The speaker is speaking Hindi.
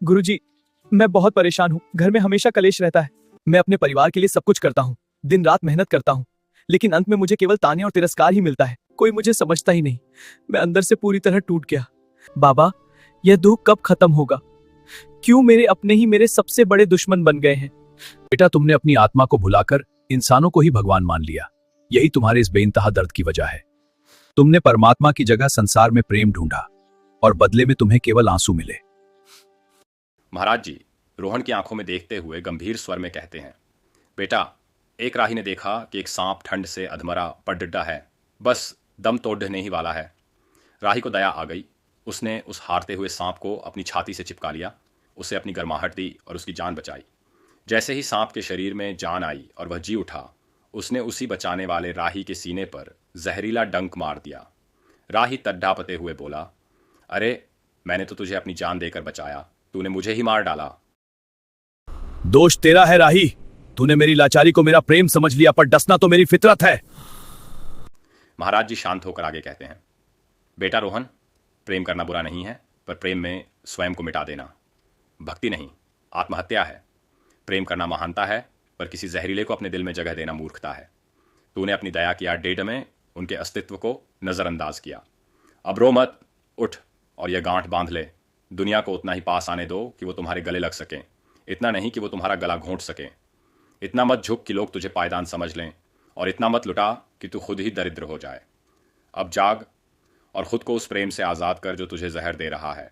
गुरुजी, मैं बहुत परेशान हूँ। घर में हमेशा कलेश रहता है। मैं अपने परिवार के लिए सब कुछ करता हूँ, दिन रात मेहनत करता हूँ, लेकिन अंत में मुझे केवल ताने और तिरस्कार ही मिलता है। कोई मुझे समझता ही नहीं। मैं अंदर से पूरी तरह टूट गया। बाबा, यह दुख कब खत्म होगा? क्यों मेरे अपने ही मेरे सबसे बड़े दुश्मन बन गए हैं? बेटा, तुमने अपनी आत्मा को भुलाकर इंसानों को ही भगवान मान लिया। यही तुम्हारे इस बेइंतहा दर्द की वजह है। तुमने परमात्मा की जगह संसार में प्रेम ढूंढा और बदले में तुम्हें केवल आंसू मिले। महाराज जी रोहन की आंखों में देखते हुए गंभीर स्वर में कहते हैं, बेटा, एक राही ने देखा कि एक सांप ठंड से अधमरा पड़डिड्डा है, बस दम तोड़ने ही वाला है। राही को दया आ गई। उसने उस हारते हुए सांप को अपनी छाती से चिपका लिया, उसे अपनी गर्माहट दी और उसकी जान बचाई। जैसे ही सांप के शरीर में जान आई और वह जी उठा, उसने उसी बचाने वाले राही के सीने पर जहरीला डंक मार दिया। राही तड्ढापते हुए बोला, अरे, मैंने तो तुझे अपनी जान देकर बचाया, तूने मुझे ही मार डाला। दोष तेरा है राही। तूने मेरी लाचारी को मेरा प्रेम समझ लिया, पर डसना तो मेरी फितरत है। महाराज जी शांत होकर आगे कहते हैं, बेटा रोहन, प्रेम करना बुरा नहीं है, पर प्रेम में स्वयं को मिटा देना भक्ति नहीं, आत्महत्या है। प्रेम करना महानता है, पर किसी जहरीले को अपने दिल में जगह देना मूर्खता है। तूने अपनी दया की आड़ में उनके अस्तित्व को नज़रअंदाज किया। अब रो मत, उठ और यह गांठ बांध ले। दुनिया को उतना ही पास आने दो कि वो तुम्हारे गले लग सकें, इतना नहीं कि वो तुम्हारा गला घोंट सकें। इतना मत झुक कि लोग तुझे पायदान समझ लें, और इतना मत लुटा कि तू खुद ही दरिद्र हो जाए। अब जाग और खुद को उस प्रेम से आज़ाद कर जो तुझे जहर दे रहा है।